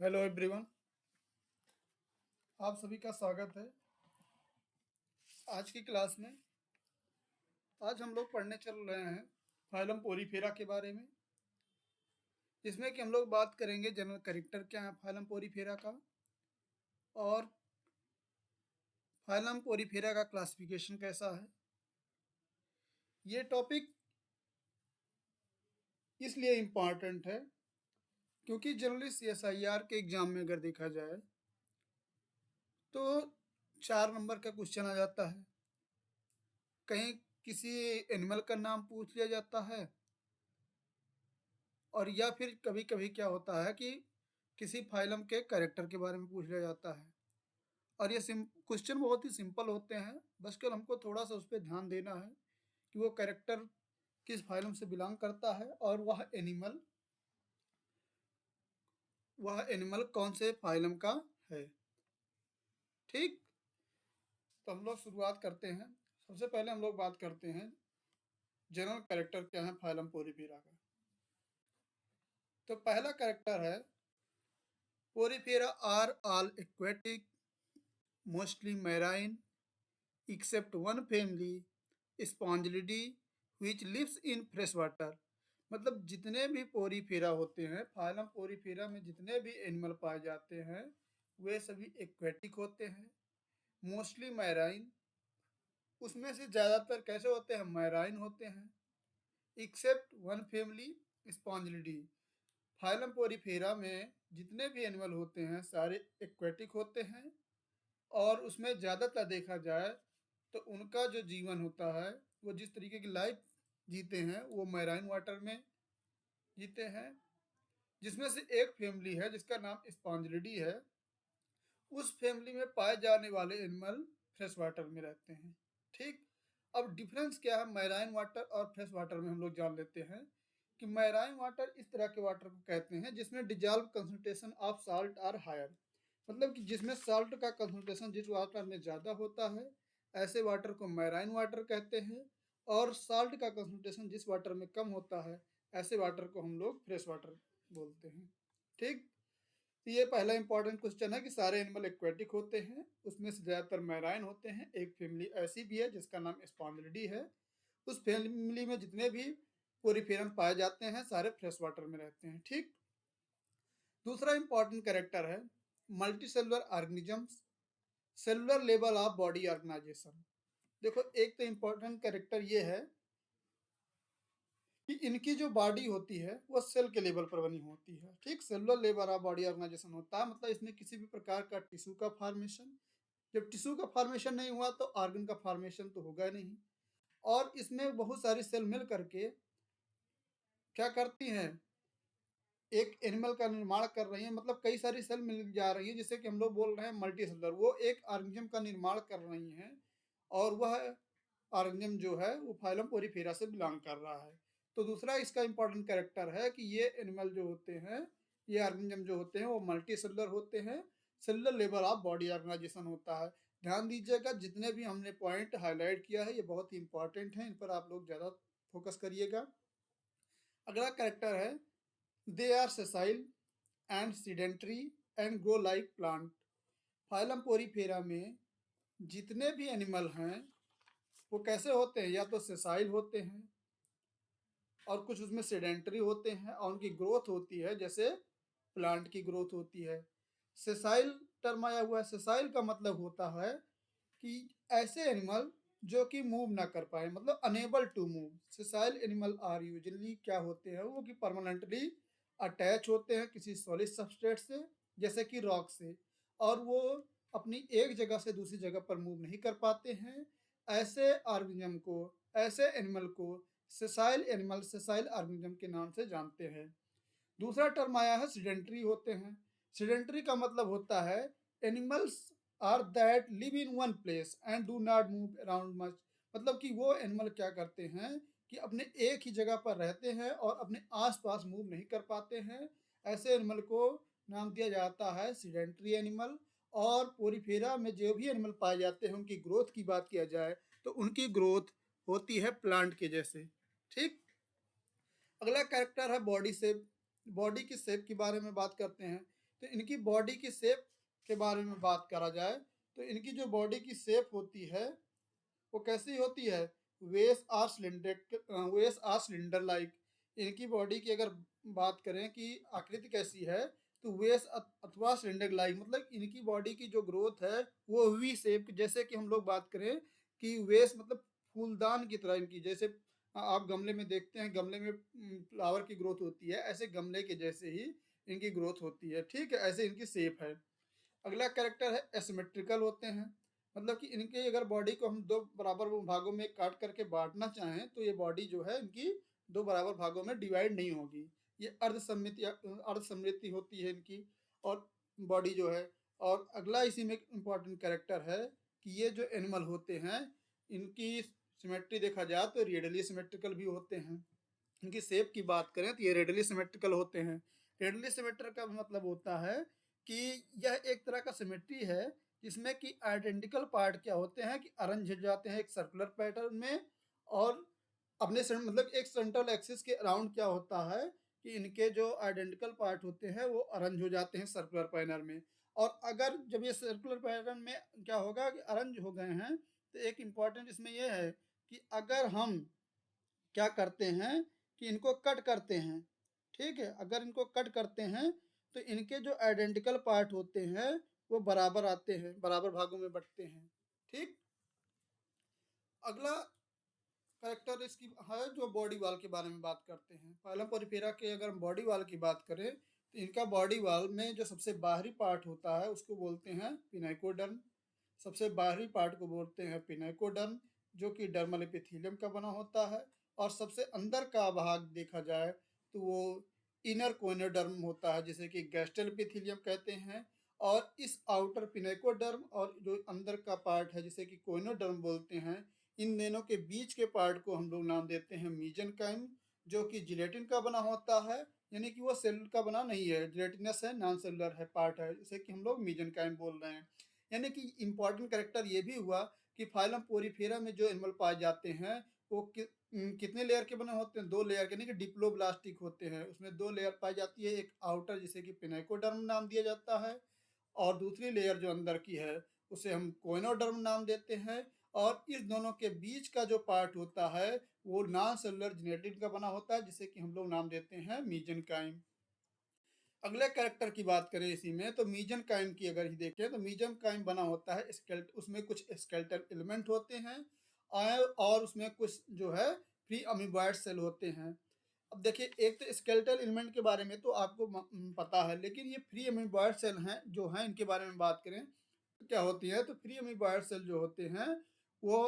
Hello everyone, आप सभी का स्वागत है आज की क्लास में। आज हम लोग पढ़ने चल रहे हैं फाइलम पोरीफेरा के बारे में, जिसमें कि हम लोग बात करेंगे जनरल कैरेक्टर क्या है फाइलम पोरीफेरा का, और फाइलम पोरीफेरा का क्लासिफिकेशन कैसा है। ये टॉपिक इसलिए इम्पॉर्टेंट है क्योंकि जनरली CSIR के एग्जाम में अगर देखा जाए तो 4 नंबर का क्वेश्चन आ जाता है। कहीं किसी एनिमल का नाम पूछ लिया जाता है, और या फिर कभी कभी क्या होता है कि किसी फाइलम के कैरेक्टर के बारे में पूछ लिया जाता है। और ये क्वेश्चन बहुत ही सिंपल होते हैं, बस कल हमको थोड़ा सा उस पर ध्यान देना है कि वो कैरेक्टर किस फाइलम से बिलोंग करता है और वह एनिमल कौन से फाइलम का है। ठीक, तो हम लोग शुरुआत करते हैं। सबसे पहले हम लोग बात करते हैं जनरल कैरेक्टर क्या है फाइलम पोरीफेरा का। तो पहला कैरेक्टर है Porifera are all aquatic, mostly marine, except one family, Spongilidae, which lives in fresh water। मतलब जितने भी पोरीफेरा होते हैं, फाइलम पोरीफेरा में जितने भी एनिमल पाए जाते हैं वे सभी एक्वेटिक होते हैं, मोस्टली मैराइन। उसमें से ज़्यादातर कैसे होते हैं? मैराइन होते हैं। Except one family, spongillidae. Phylum Porifera में जितने भी एनिमल होते हैं सारे एक्वेटिक होते हैं, और उसमें ज़्यादातर देखा जाए तो उनका जो जीवन होता है, वो जिस तरीके की लाइफ जीते हैं वो मैराइन वाटर में जीते हैं। जिसमें से एक फैमिली है जिसका नाम स्पॉन्जिलिडी है, उस फैमिली में पाए जाने वाले एनिमल फ्रेश वाटर में रहते हैं। ठीक, अब डिफरेंस क्या है मैराइन वाटर और फ्रेश वाटर में, हम लोग जान लेते हैं कि मैराइन वाटर इस तरह के वाटर को कहते हैं जिसमें dissolve concentration of salt are higher. मतलब कि जिसमें साल्ट का कंसंट्रेशन जिस वाटर में ज़्यादा होता है, ऐसे वाटर को मैराइन वाटर कहते हैं। और साल्ट का कंसंट्रेशन जिस वाटर में कम होता है, ऐसे वाटर को हम लोग फ्रेश वाटर बोलते हैं। ठीक, तो ये पहला इंपॉर्टेंट क्वेश्चन है कि सारे एनिमल एक्वेटिक होते हैं, उसमें से ज़्यादातर मैराइन होते हैं। एक फैमिली ऐसी भी है जिसका नाम स्पॉन्जिलिडी है, उस फैमिली में जितने भी पोरीफेरम पाए जाते हैं सारे फ्रेश वाटर में रहते हैं। ठीक, दूसरा इंपॉर्टेंट कैरेक्टर है multi cellular organisms, cellular level of body organisation. देखो, एक तो इंपॉर्टेंट कैरेक्टर ये है कि इनकी जो बॉडी होती है वो सेल के लेवल पर बनी होती है। ठीक, cellular level of body organisation होता है, मतलब इसमें किसी भी प्रकार का टिश्यू का फॉर्मेशन, जब टिश्यू का फॉर्मेशन नहीं हुआ तो ऑर्गन का फॉर्मेशन तो होगा नहीं। और इसमें बहुत सारी सेल मिल करके क्या करती हैं, एक एनिमल का निर्माण कर रही है। मतलब कई सारी सेल मिल जा रही है, जिससे कि हम लोग बोल रहे हैं मल्टी सेलुलर, वो एक ऑर्गेनिज्म का निर्माण कर रही हैं। और वह ऑर्गेनिज्म जो है वो फाइलम पोरीफेरा से बिलोंग कर रहा है। तो दूसरा इसका इंपॉर्टेंट कैरेक्टर है कि ये एनिमल जो होते हैं, ये ऑर्गेनिज्म जो होते हैं वो मल्टी सेलुलर होते हैं, cellular level of body organisation होता है। ध्यान दीजिएगा, जितने भी हमने पॉइंट हाईलाइट किया है ये बहुत ही इंपॉर्टेंट है, इन पर आप लोग ज़्यादा फोकस करिएगा। अगला कैरेक्टर है they are sessile and sedentary and grow like plant. Phylum Porifera में जितने भी एनिमल हैं वो कैसे होते हैं? या तो सेसाइल होते हैं, और कुछ उसमें सेडेंटरी होते हैं, और उनकी ग्रोथ होती है जैसे प्लांट की ग्रोथ होती है। सेसाइल टर्म आया हुआ है। सेसाइल का मतलब होता है कि ऐसे एनिमल जो कि मूव ना कर पाए, मतलब unable to move. Sessile animal are usually क्या होते हैं, वो कि परमानेंटली अटैच होते हैं किसी सॉलिड सबस्ट्रेट से, जैसे कि रॉक से, और वो अपनी एक जगह से दूसरी जगह पर मूव नहीं कर पाते हैं। ऐसे ऑर्गेनिज्म को, ऐसे एनिमल को सेसाइल एनिमल, सेसाइल ऑर्गेनिज्म के नाम से जानते हैं। दूसरा टर्म आया है सीडेंटरी होते हैं। सीडेंटरी का मतलब होता है animals are that live in one place and do not move around much. मतलब कि वो एनिमल क्या करते हैं कि अपने एक ही जगह पर रहते हैं और अपने आसपास मूव नहीं कर पाते हैं। ऐसे एनिमल को नाम दिया जाता है सीडेंटरी एनिमल। और पोरीफेरा में जो भी एनिमल पाए जाते हैं उनकी ग्रोथ की बात किया जाए तो उनकी ग्रोथ होती है प्लांट के जैसे। ठीक, अगला कैरेक्टर है बॉडी शेप। बॉडी की शेप के बारे में बात करते हैं। तो इनकी बॉडी की शेप के बारे में बात करा जाए तो इनकी जो बॉडी की शेप होती है वो कैसी होती है? वेस आर सिलेंडर लाइक। इनकी बॉडी की अगर बात करें कि आकृति कैसी है तो वेस अथवा सिलेंडर लाइक, मतलब इनकी बॉडी की जो ग्रोथ है वो वी शेप, जैसे कि हम लोग बात करें कि वेस मतलब फूलदान की तरह इनकी, जैसे आप गमले में देखते हैं, गमले में फ्लावर की ग्रोथ होती है, ऐसे गमले के जैसे ही इनकी ग्रोथ होती है। ठीक है, ऐसे इनकी शेप है। अगला कैरेक्टर है एसिमेट्रिकल होते हैं, मतलब कि इनके अगर बॉडी को हम दो बराबर भागों में काट करके बांटना चाहें तो ये बॉडी जो है इनकी दो बराबर भागों में डिवाइड नहीं होगी। ये अर्धसममिति होती है इनकी और बॉडी जो है। और अगला इसी में इम्पॉर्टेंट कैरेक्टर है कि ये जो एनिमल होते हैं इनकी सिमेट्री देखा जाए तो रेडियली सिमेट्रिकल भी होते हैं। इनकी शेप की बात करें तो ये रेडियली सिमेट्रिकल होते हैं। रेडियली सिमेट्रिकल का मतलब होता है कि यह एक तरह का सिमेट्री है जिसमें कि आइडेंटिकल पार्ट क्या होते हैं कि अरेंज हो जाते हैं एक सर्कुलर पैटर्न में, और अपने मतलब एक सेंट्रल एक्सिस के अराउंड क्या होता है कि इनके जो आइडेंटिकल पार्ट होते हैं वो अरेंज हो जाते हैं सर्कुलर पैटर्न में। और अगर जब ये सर्कुलर पैटर्न में क्या होगा कि अरेंज हो गए हैं तो एक इम्पॉर्टेंट इसमें यह है कि अगर हम क्या करते हैं कि इनको कट करते हैं, ठीक है, अगर इनको कट करते हैं तो इनके जो आइडेंटिकल पार्ट होते हैं वो बराबर आते हैं, बराबर भागों में बंटते हैं। ठीक, अगला करेक्टर इसकी है जो बॉडी वाल के बारे में बात करते हैं। फाइलम पोरिफेरा के अगर हम बॉडी वाल की बात करें तो इनका बॉडी वाल में जो सबसे बाहरी पार्ट होता है उसको बोलते हैं पिनाइकोडर्म। सबसे बाहरी पार्ट को बोलते हैं पिनाइकोडर्म, जो कि डर्मल एपिथेलियम का बना होता है। और सबसे अंदर का भाग देखा जाए तो वो इनर कोइनोडर्म होता है, जिसे कि गैस्ट्रल एपिथेलियम कहते हैं। और इस आउटर पिनाइकोडर्म और जो अंदर का पार्ट है जिसे कि कोइनोडर्म बोलते हैं, इन दोनों के बीच के पार्ट को हम लोग नाम देते हैं मीजेनकाइम, जो कि जिलेटिन का बना होता है। यानी कि वो सेल का बना नहीं है, जिलेटिनस है, नॉन सेलुलर है पार्ट है, जिसे कि हम लोग मीजेनकाइम बोल रहे हैं। यानी कि इंपॉर्टेंट कैरेक्टर ये भी हुआ कि फाइलम पोरिफेरा में जो एनिमल पाए जाते हैं वो कितने लेयर के बने होते हैं? दो लेयर के, यानी कि डिप्लोब्लास्टिक होते हैं। उसमें दो लेयर पाई जाती है, एक आउटर जिसे कि पिनाइकोडर्म नाम दिया जाता है, और दूसरी लेयर जो अंदर की है उसे हम कोइनोडर्म नाम देते हैं। और इस दोनों के बीच का जो पार्ट होता है वो नॉन सेलुलर जिलेटिन का बना होता है, जिसे कि हम लोग नाम देते हैं मीजेनकाइम। अगले कैरेक्टर की बात करें इसी में तो मीजेनकाइम की अगर ही देखें तो मीजेनकाइम बना होता है उसमें कुछ स्केलेटल एलिमेंट होते हैं और उसमें कुछ जो है फ्री अमीबॉयड सेल होते हैं। अब देखिए, एक तो स्केलेटल एलिमेंट के बारे में तो आपको पता है, लेकिन ये फ्री अमीबॉयड सेल हैं जो हैं, इनके बारे में बात करें तो क्या होती है। तो फ्री अमीबॉयड सेल जो होते हैं वो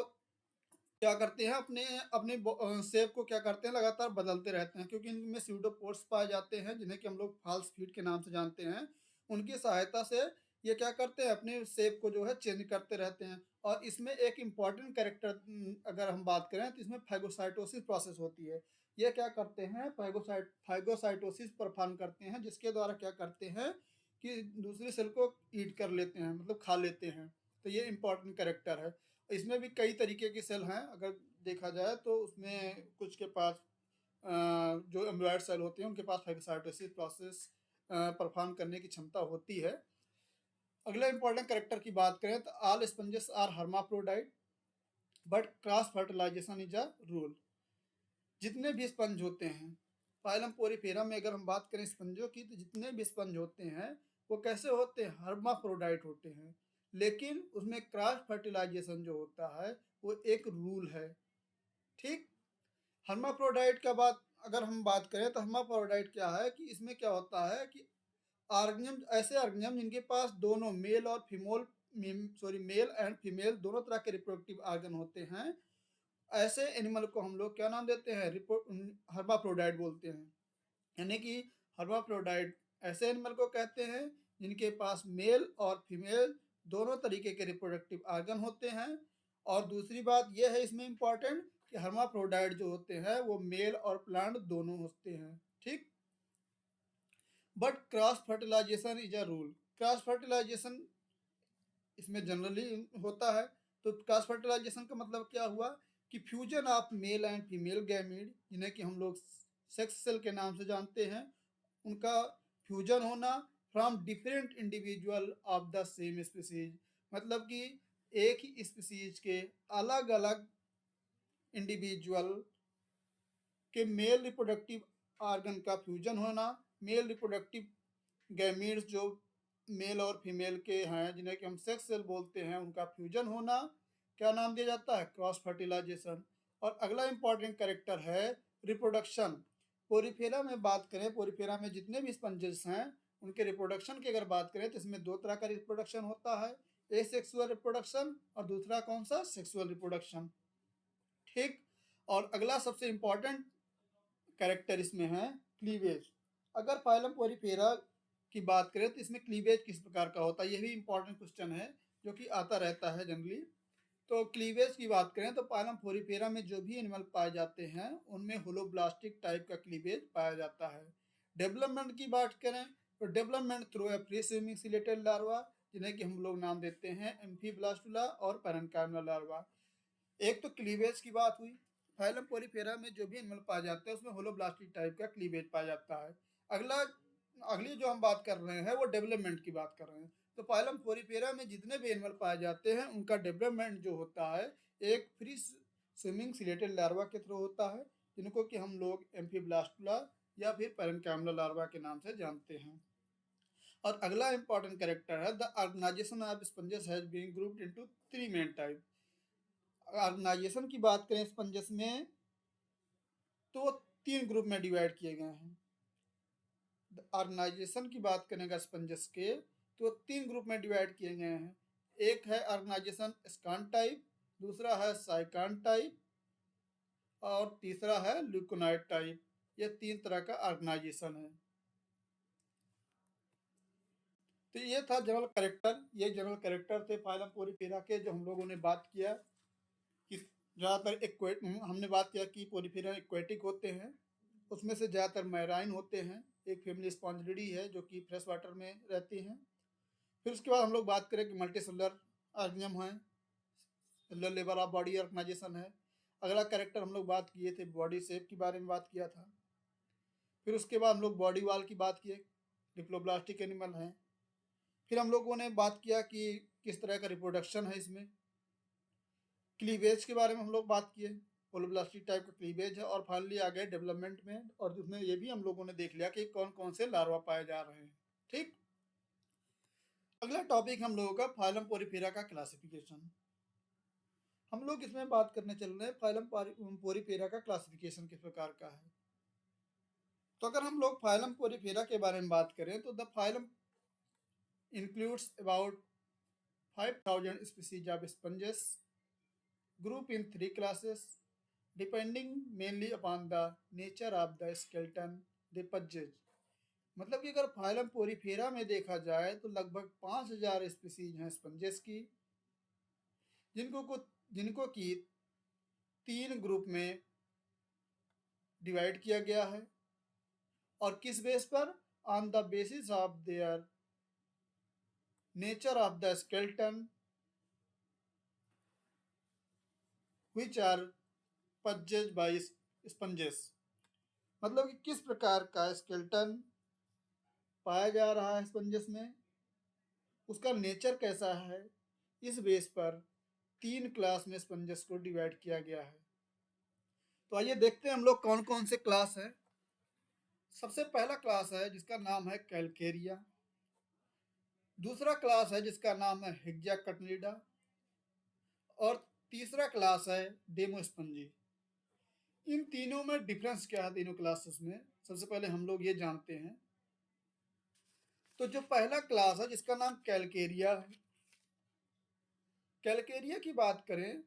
क्या करते हैं, अपने अपने शेप को क्या करते हैं, लगातार बदलते रहते हैं, क्योंकि इनमें स्यूडोपोड्स पाए जाते हैं जिन्हें कि हम लोग फॉल्स फीट के नाम से जानते हैं। उनकी सहायता से ये क्या करते हैं, अपने शेप को जो है चेंज करते रहते हैं। और इसमें एक इम्पॉर्टेंट कैरेक्टर अगर हम बात करें तो इसमें फाइगोसाइटोसिस प्रोसेस होती है। ये क्या करते हैं, फाइगोसाइटोसिस परफॉर्म करते हैं, जिसके द्वारा क्या करते हैं कि दूसरी सेल को ईट कर लेते हैं, मतलब खा लेते हैं। तो ये इम्पॉर्टेंट कैरेक्टर है। इसमें भी कई तरीके की सेल हैं अगर देखा जाए तो उसमें कुछ के पास जो एम्ब्रॉयड सेल होते हैं उनके पास फाइगोसाइटोसिस प्रोसेस परफॉर्म करने की क्षमता होती है। अगला इंपॉर्टेंट कैरेक्टर की बात करें तो all sponges are hermaphrodite but cross fertilisation is a rule. जितने भी स्पंज होते हैं फाइलम पोरिफेरा में, अगर हम बात करें स्पंजों की, तो जितने भी स्पंज होते हैं वो कैसे होते हैं, हर्माफ्रोडाइट होते हैं। लेकिन उसमें क्रॉस फर्टिलाइजेशन जो होता है वो एक रूल है। ठीक, हर्माफ्रोडाइट का बात अगर हम बात करें तो हर्माफ्रोडाइट क्या है कि इसमें क्या होता है कि ऑर्गेनिज्म, ऐसे ऑर्गेनिज्म जिनके पास दोनों मेल एंड फीमेल दोनों तरह के रिप्रोडक्टिव ऑर्गन होते हैं, ऐसे एनिमल को हम लोग क्या नाम देते हैं, हर्माफ्रोडाइट बोलते हैं। यानी कि हर्माफ्रोडाइट ऐसे एनिमल को कहते हैं जिनके पास मेल और फीमेल दोनों तरीके के रिप्रोडक्टिव ऑर्गन होते हैं। और दूसरी बात यह है इसमें इम्पॉर्टेंट कि हर्माफ्रोडाइट जो होते हैं वो मेल और प्लांट दोनों होते हैं। ठीक, but cross fertilisation is a rule. Cross fertilisation इसमें जनरली होता है। तो क्रॉस फर्टिलाइजेशन का मतलब क्या हुआ कि fusion of male and female gamete, जिन्हें कि हम लोग सेक्स सेल के नाम से जानते हैं, उनका फ्यूजन होना from different individual of the same species, मतलब कि एक ही स्पीसीज के अलग अलग इंडिविजुअल के मेल रिप्रोडक्टिव ऑर्गन का फ्यूजन होना, मेल रिप्रोडक्टिव गैमीट्स जो मेल और फीमेल के हैं जिन्हें कि हम सेक्स सेल बोलते हैं, उनका फ्यूजन होना क्या नाम दिया जाता है? Cross fertilisation. और अगला इंपॉर्टेंट कैरेक्टर है रिप्रोडक्शन। पोरीफेरा में बात करें, पोरीफेरा में जितने भी स्पंजेस हैं उनके रिप्रोडक्शन की अगर बात करें तो इसमें दो तरह का रिप्रोडक्शन होता है, एसेक्सुअल रिप्रोडक्शन और दूसरा कौन सा? Sexual reproduction. ठीक। और अगला सबसे इंपॉर्टेंट कैरेक्टर इसमें है क्लीवेज। अगर फाइलम पोरीफेरा की बात करें तो इसमें क्लीवेज किस प्रकार का होता है, यह भी इंपॉर्टेंट क्वेश्चन है जो कि आता रहता है जनरली। तो क्लीवेज की बात करें तो फाइलम पोरीफेरा में जो भी एनिमल पाए जाते हैं उनमें होलोब्लास्टिक टाइप का क्लीवेज पाया जाता है। डेवलपमेंट की बात करें तो development through a free swimming chelated larva, जिन्हें कि हम लोग नाम देते हैं एम्फीब्लास्टुला और पैरेन्काइमल लार्वा। एक तो क्लीवेज की बात हुई, फाइलम पोरीफेरा में जो भी एनिमल पाया जाता है उसमें होलोब्लास्टिक टाइप का क्लीवेज पाया जाता है। अगला अगली जो हम बात कर रहे हैं वो डेवलपमेंट की बात कर रहे हैं। तो फाइलम पोरीफेरा में जितने भी एनिमल पाए जाते हैं उनका डेवलपमेंट जो होता है एक फ्री स्विमिंग सिलेटेड लार्वा के थ्रू होता है, जिनको कि हम लोग एम्फीब्लास्टुला या फिर पैरेन्काइमल लार्वा के नाम से जानते हैं। और अगला इंपॉर्टेंट कैरेक्टर है the organisation of sponges has been grouped into three main type. Organisation की बात करें स्पंजेस में तो तीन ग्रुप में डिवाइड किए गए हैं। ऑर्गेनाइजेशन की बात करेंगे स्पंजेस के तो तीन ग्रुप में डिवाइड किए गए हैं। एक है ऑर्गेनाइजेशन स्कॉन टाइप, दूसरा है साइकान टाइप और तीसरा है ल्यूकोनाइड टाइप। ये तीन तरह का ऑर्गेनाइजेशन है। तो ये था जनरल कैरेक्टर, ये जनरल कैरेक्टर थे फाइलम पोरीफेरा के जो हम लोगों ने बात किया कि ज़्यादातर हमने बात किया कि पोरीफेरा एक्वेटिक होते हैं, उसमें से ज़्यादातर मैराइन होते हैं। एक फैमिली स्पॉन्जिलिडी है जो कि फ्रेश वाटर में रहती हैं। फिर उसके बाद हम लोग बात करें कि मल्टी सेलुलर ऑर्गेनिज्म है, cellular level of body organisation है। अगला कैरेक्टर हम लोग बात किए थे बॉडी शेप के बारे में बात किया था। फिर उसके बाद हम लोग बॉडी वॉल की बात किए, डिप्लोब्लास्टिक एनिमल हैं। फिर हम लोगों ने बात किया कि किस तरह का रिप्रोडक्शन है इसमें। क्लीवेज के बारे में हम लोग बात किए, होलोब्लास्टिक टाइप का क्लीवेज है। और फाइनली आ गए डेवलपमेंट में, और उसमें ये भी हम लोगों ने देख लिया कि कौन कौन से लार्वा पाए जा रहे हैं। ठीक। अगला टॉपिक हम लोगों का फाइलम पोरीफेरा का क्लासिफिकेशन। हम लोग इसमें बात करने चल रहे हैं फाइलम पोरीफेरा का क्लासिफिकेशन किस प्रकार का है। तो अगर हम लोग फाइलम पोरीफेरा के बारे में बात करें तो the phylum includes about 5000 species of sponges group in three classes depending mainly upon the nature of the skeleton they possess। मतलब कि अगर फाइलम पोरीफेरा में देखा जाए तो लगभग 5000 स्पीसीज हैं स्पंजेस की, जिनको कि तीन ग्रुप में डिवाइड किया गया है। और किस बेस पर? On the basis of their nature of the skeleton which are possessed by sponges। मतलब कि किस प्रकार का स्केलेटन पाया जा रहा है स्पंजेस में, उसका नेचर कैसा है, इस बेस पर तीन क्लास में स्पंजेस को डिवाइड किया गया है। तो आइए देखते हैं हम लोग कौन कौन से क्लास है। सबसे पहला क्लास है जिसका नाम है कैलकेरिया, दूसरा क्लास है जिसका नाम है हेक्साकटनिडा और तीसरा क्लास है डेमोस्पंजी। इन तीनों में डिफरेंस क्या है तीनों क्लासेस में, सबसे पहले हम लोग ये जानते हैं। तो जो पहला क्लास है जिसका नाम कैलकेरिया है, कैलकेरिया की बात करें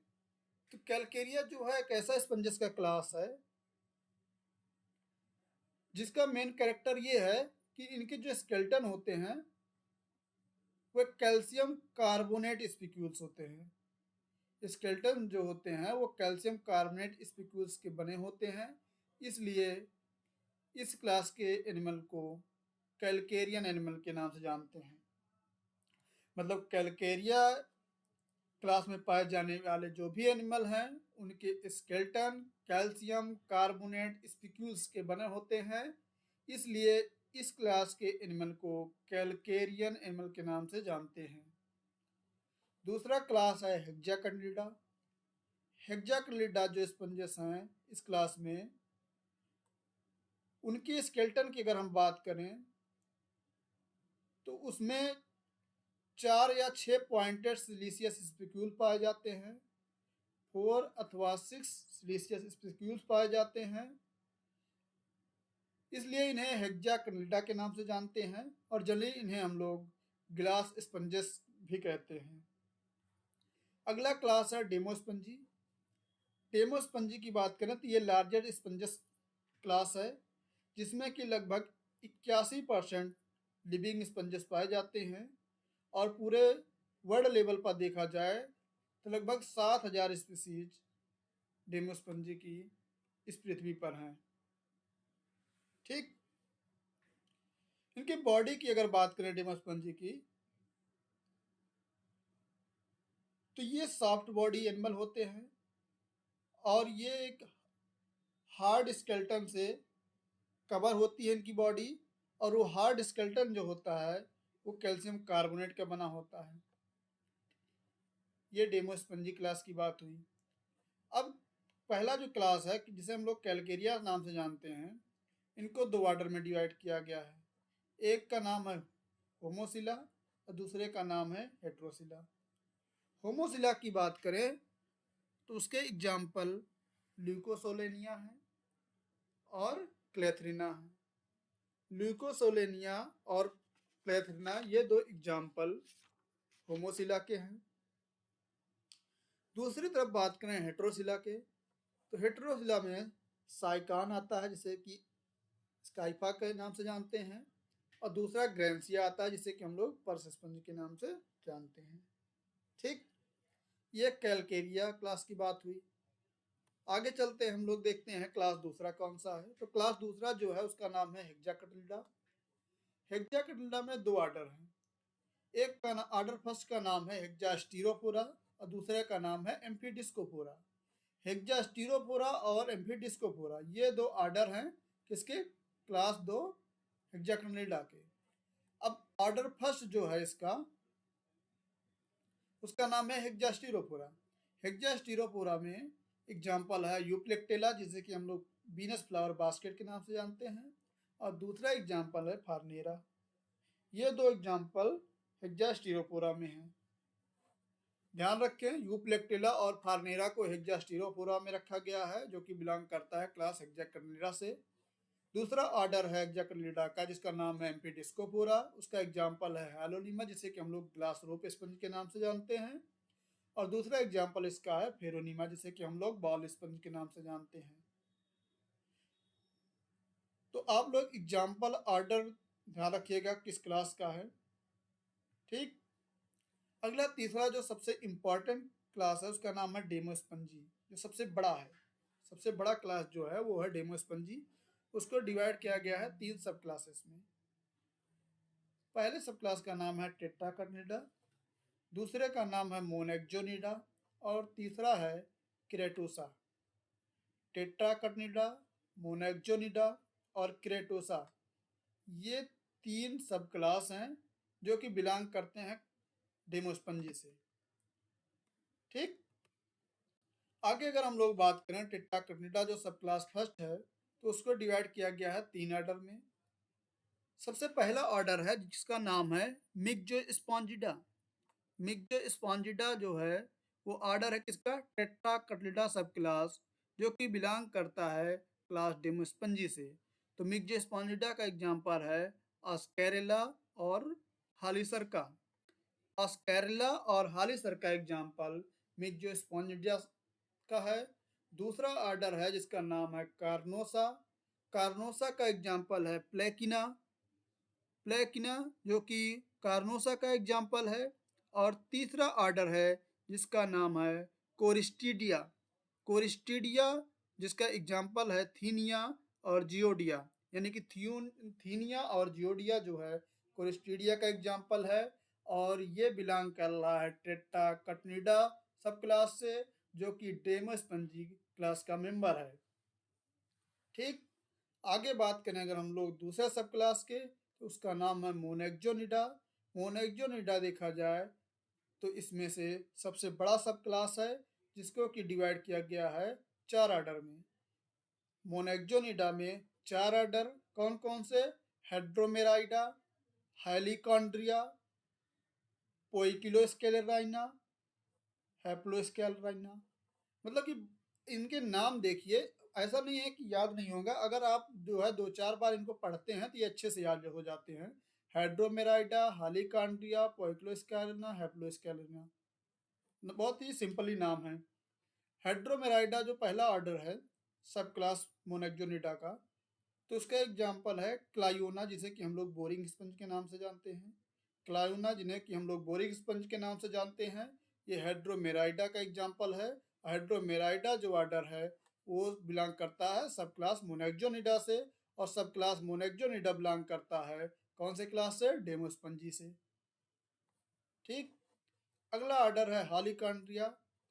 तो कैलकेरिया जो है एक ऐसा स्पंजेस का क्लास है जिसका मेन कैरेक्टर ये है कि इनके जो स्केलेटन होते हैं वो कैल्शियम कार्बोनेट स्पिक्यूल्स होते हैं। स्केलेटन जो होते हैं वो कैल्शियम कार्बोनेट स्पिक्यूल्स के बने होते हैं, इसलिए इस क्लास के एनिमल को कैलकेरियन एनिमल के नाम से जानते हैं। मतलब कैलकेरिया क्लास में पाए जाने वाले जो भी एनिमल हैं उनके स्केलेटन कैल्शियम कार्बोनेट स्पिक्यूल्स के बने होते हैं, इसलिए इस क्लास के एनिमल को कैलकेरियन एनिमल के नाम से जानते हैं। दूसरा क्लास है हेक्साकर्निडा। हेक्साकर्निडा जो स्पंजेस हैं इस क्लास में, उनकी स्केलेटन की अगर हम बात करें तो उसमें 4 या 6 पॉइंटेड सिलीशियस स्पिक्यूल पाए जाते हैं, 4 अथवा 6 सिलीशियस स्पिक्यूल्स पाए जाते हैं, इसलिए इन्हें हेक्साकर्निडा के नाम से जानते हैं और जनरली इन्हें हम लोग ग्लास स्पंजेस भी कहते हैं। अगला क्लास है डेमोस्पंजी। डेमोस्पंजी की बात करें तो ये लार्जर स्पंजेस क्लास है, जिसमें कि लगभग 81% लिविंग स्पंजेस पाए जाते हैं और पूरे वर्ल्ड लेवल पर देखा जाए तो लगभग 7000 स्पीसीज डेमोस्पंजी की इस पृथ्वी पर हैं। ठीक, इनकी बॉडी की अगर बात करें डेमोस्पंजी की, तो ये सॉफ्ट बॉडी एनिमल होते हैं और ये एक हार्ड स्केलेटन से कवर होती है इनकी बॉडी, और वो हार्ड स्केलेटन जो होता है वो कैल्शियम कार्बोनेट का बना होता है। ये डेमोस्पंजी क्लास की बात हुई। अब पहला जो क्लास है जिसे हम लोग कैलकेरिया नाम से जानते हैं, इनको दो ऑर्डर में डिवाइड किया गया है। एक का नाम है होमोसिला और दूसरे का नाम है हेट्रोसिला। होमोसिला की बात करें तो उसके एग्जाम्पल ल्यूकोसोलेनिया है और क्लेथरिना है। ल्यूकोसोलेनिया और क्लेथरिना ये दो एग्जाम्पल होमोसिला के हैं। दूसरी तरफ बात करें हेट्रोसिला के, तो हेट्रोसिला में साइकान आता है जिसे कि स्काइफा के नाम से जानते हैं, और दूसरा ग्रेंसिया आता है जिसे कि हम लोग पर्सस्पंज के नाम से जानते हैं। ठीक, ये कैलकेरिया क्लास की बात हुई। आगे चलते हैं, हम लोग देखते हैं क्लास दूसरा कौन सा है। तो क्लास दूसरा जो है उसका नाम है हेक्साकटिल्डा। हेक्साकटिल्डा में दो ऑर्डर हैं। एक का ऑर्डर फर्स्ट का नाम है हेक्सास्टीरोफोरा और दूसरे का नाम है एम्फीडिस्कोफोरा। हेक्सास्टीरोफोरा और एम्फीडिस्कोफोरा ये दो ऑर्डर हैं किसके, क्लास दो हेक्साकटिल्डा के। अब ऑर्डर फर्स्ट जो है इसका, उसका नाम है हेक्सास्टीरोफोरा। हेक्सास्टीरोफोरा में एग्जाम्पल है यूप्लेक्टेला जिसे कि हम लोग बीनस फ्लावर बास्केट के नाम से जानते हैं, और दूसरा एग्जाम्पल है फार्नेरा। ये दो एग्जाम्पल हेक्सास्टीरोफोरा में हैं। ध्यान रखें, यूप्लेक्टेला और फार्नेरा को हेक्सास्टीरोफोरा में रखा गया है जो कि बिलोंग करता है क्लास हेक्साकटिल्डा से। दूसरा ऑर्डर है हेक्साकटिल्डा का जिसका नाम है एम्फीडिस्कोफोरा। उसका एग्जाम्पल है हैलोनीमा जिसे कि हम लोग ग्लास रोप स्पंज के नाम से जानते हैं, और दूसरा एग्जाम्पल इसका है फेरोनीमा जिसे कि हम लोग बॉल स्पंज के नाम से जानते हैं। तो आप लोग एग्जाम्पल ऑर्डर ध्यान रखिएगा किस क्लास का है। ठीक, अगला तीसरा जो सबसे इंपॉर्टेंट क्लास है उसका नाम है डेमोस्पंजी, जो सबसे बड़ा है। सबसे बड़ा क्लास जो है वो है डेमोस्पंजी। उसको डिवाइड किया गया है 3 सब क्लासेस में। पहले सब क्लास का नाम है टेट्राकर्निडा, दूसरे का नाम है मोनेक्जोनिडा और तीसरा है क्रेटोसा। टेट्राकर्निडा, मोनेक्जोनिडा और क्रेटोसा ये 3 सब क्लास हैं जो कि बिलोंग करते हैं डेमोस्पंजी से। ठीक, आगे अगर हम लोग बात करें टेट्राकर्निडा जो सब क्लास फर्स्ट है, तो उसको डिवाइड किया गया है 3 ऑर्डर में। सबसे पहला ऑर्डर है जिसका नाम है मिक्जोस्पॉन्जिडा। मिक्जोस्पॉन्जिडा जो है वो ऑर्डर है किसका, टेट्राकर्निडा सब क्लास, जो कि बिलोंग करता है क्लास डेमोस्पंजी से। तो मिक्जोस्पॉन्जिडा का एग्जाम्पल है ऑस्कैरिला और हालिसरका। ऑस्कैरिला और हालिसर का एग्जाम्पल मिक्जोस्पॉन्जिडा का है। दूसरा ऑर्डर है जिसका नाम है कार्नोसा। कार्नोसा का एग्जाम्पल है प्लेकिना। प्लेकिना जो कि कार्नोसा का एग्जाम्पल है। और तीसरा ऑर्डर है जिसका नाम है कोरिस्टिडिया। कोरिस्टिडिया जिसका एग्जाम्पल है थीनिया और जियोडिया, यानी कि थीनिया और जियोडिया जो है कोरिस्टिडिया का एग्जाम्पल है, और ये बिलोंग कर रहा है टेट्राकर्निडा सब क्लास से जो कि डेमोस्पंजी क्लास का मेंबर है। ठीक, आगे बात करें अगर हम लोग दूसरे सब क्लास के, तो उसका नाम है मोनेक्जोनिडा। मोनेक्जोनिडा देखा जाए तो इसमें से सबसे बड़ा सब क्लास है, जिसको कि डिवाइड किया गया है 4 आर्डर में। मोनेक्जोनिडा में 4 आर्डर कौन कौन से? हेड्रोमेराइडा, हाइलिकॉन्ड्रिया, पोइकिलोस्केलेराइना, हैप्लोस्केलेराइना। मतलब कि इनके नाम देखिए, ऐसा नहीं है कि याद नहीं होगा, अगर आप जो है 2-4 बार इनको पढ़ते हैं तो ये अच्छे से याद हो जाते हैं। हाइड्रोमेराइडा, हाइलिकॉन्ड्रिया, पोइकिलोस्केलेराइना, हैप्लोस्केलेराइना। बहुत ही सिंपली नाम है। हेड्रोमेराइडा जो पहला ऑर्डर है सब क्लास मोनेक्जोनिडा का, तो उसका एग्जाम्पल है क्लायोना, जिसे कि हम लोग बोरिंग स्पंज के नाम से जानते हैं। क्लायोना जिन्हें कि हम लोग बोरिंग स्पंज के नाम से जानते हैं, ये हेड्रोमेराइडा का एग्जाम्पल है। हेड्रोमेराइडा जो ऑर्डर है वो बिलोंग करता है सब क्लास मोनेक्जोनिडा से, और सब क्लास मोनेक्जोनिडा बिलोंग करता है कौन से क्लास से? डेमोस्पंजी से। ठीक। अगला ऑर्डर है हालीकांड्रिया।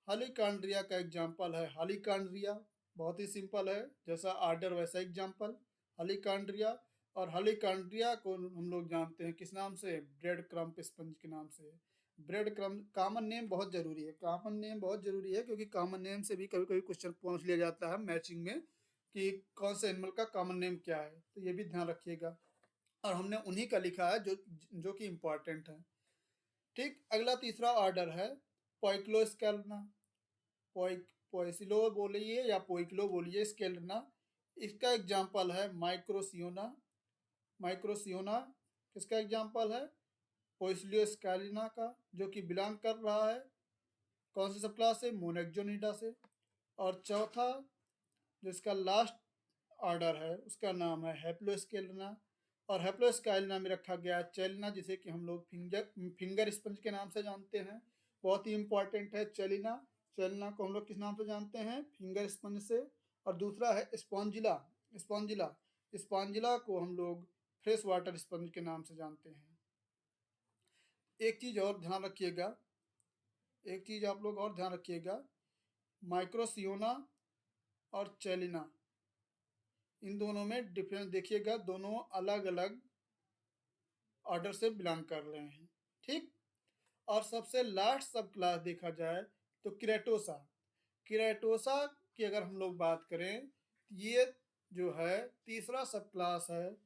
हालीकांड्रिया का एग्जाम्पल है हालीकांड्रिया। बहुत ही सिंपल है, जैसा ऑर्डर वैसा एग्जाम्पल, हालीकांड्रिया। और हालीकांड्रिया को हम लोग जानते हैं किस नाम से? ब्रेड क्रम्प स्पंज के नाम से। ब्रेड क्रम्प कॉमन नेम बहुत जरूरी है, कॉमन नेम बहुत जरूरी है, क्योंकि कॉमन नेम से भी कभी कभी क्वेश्चन पूछ लिया जाता है मैचिंग में कि कौन से एनिमल का कॉमन नेम क्या है, तो ये भी ध्यान रखिएगा। और हमने उन्हीं का लिखा है जो कि इम्पोर्टेंट है। ठीक। अगला तीसरा ऑर्डर है पोइक्लोस्केल्ना। पोइसिलो बोलिए या पोइक्लो बोलिए, स्केल्ना। इसका एग्जाम्पल है माइक्रोसियोना। माइक्रोसियोना किसका एग्जाम्पल है? पोइसिलियोस्केलिना का, जो कि बिलोंग कर रहा है कौन से सब क्लास से? मोनेक्जोनिडा से। और चौथा जो इसका लास्ट ऑर्डर है उसका नाम है हैप्लोस्केलिना। और हैप्लोस्केलिना में रखा गया चेलिना, जिसे कि हम लोग फिंगर स्पंज के नाम से जानते हैं। बहुत ही इंपॉर्टेंट है चेलिना। चेलिना को हम लोग किस नाम से जानते हैं? फिंगर स्पंज से। और दूसरा है स्पॉन्जिला। स्पॉन्जिला स्पॉन्जिला को हम लोग फ्रेश वाटर स्पंज के नाम से जानते हैं। एक चीज और ध्यान रखिएगा, एक चीज आप लोग और ध्यान रखिएगा, माइक्रोसियोना और चेलिना, इन दोनों में डिफरेंस देखिएगा, दोनों अलग अलग ऑर्डर से बिलोंग कर रहे हैं। ठीक। और सबसे लास्ट सब क्लास देखा जाए तो किरेटोसा। किरेटोसा की अगर हम लोग बात करें, ये जो है तीसरा सब क्लास है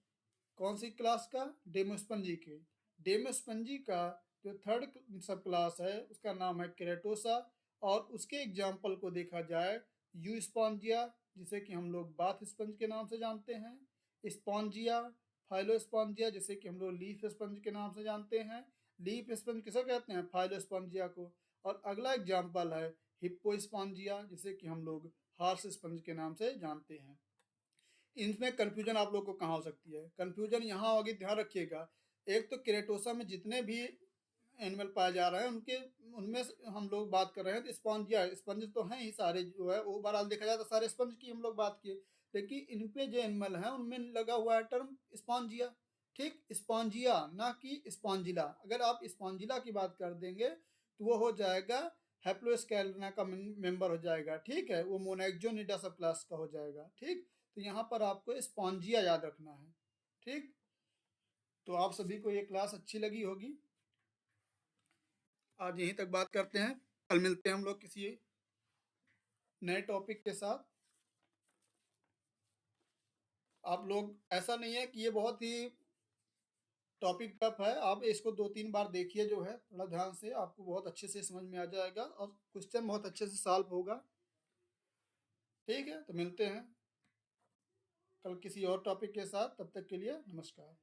कौन सी क्लास का? डेमोस्पंजी के। डेमोस्पंजी का जो थर्ड सब क्लास है उसका नाम है किरेटोसा। और उसके एग्जाम्पल को देखा जाए, यू स्पॉन्जिया, जिसे कि हम लोग बाथ स्पंज के नाम से जानते हैं। स्पॉन्जिया, फाइलोस्पॉन्जिया, जिसे कि हम लोग लीफ स्पंज के नाम से जानते हैं। लीफ स्पंज किसे कहते हैं? फाइलोस्पॉन्जिया को। और अगला एग्जाम्पल है हिप्पोस्पॉन्जिया, जिसे कि हम लोग हॉर्स स्पंज के नाम से जानते हैं। इनमें कंफ्यूजन आप लोग को कहाँ हो सकती है? कंफ्यूजन यहाँ होगी, ध्यान रखिएगा। एक तो केरेटोसा में जितने भी एनिमल पाए जा रहे हैं उनके उनमें हम लोग बात कर रहे हैं तो स्पॉन्जिया स्पंज तो हैं ही सारे, जो है ओवरऑल देखा जाए तो सारे स्पंज की हम लोग बात किए, लेकिन इन पे जो एनिमल हैं उनमें लगा हुआ है टर्म स्पॉन्जिया। ठीक। स्पॉन्जिया ना कि स्पॉन्जिला। अगर आप स्पॉन्जिला की बात कर देंगे तो वो हो जाएगा हैप्लोस्केलिना का मेंबर हो जाएगा। ठीक है, वो मोनेक्जोनिडा सब क्लास का हो जाएगा। ठीक। तो यहाँ पर आपको स्पॉन्जिया याद रखना है। ठीक। तो आप सभी को ये क्लास अच्छी लगी होगी। आज यहीं तक बात करते हैं, कल मिलते हैं हम लोग किसी नए टॉपिक के साथ। आप लोग, ऐसा नहीं है कि ये बहुत ही टॉपिक टफ है, आप इसको 2-3 बार देखिए, जो है थोड़ा ध्यान से, आपको बहुत अच्छे से समझ में आ जाएगा और क्वेश्चन बहुत अच्छे से सॉल्व होगा। ठीक है, तो मिलते हैं कल किसी और टॉपिक के साथ, तब तक के लिए नमस्कार।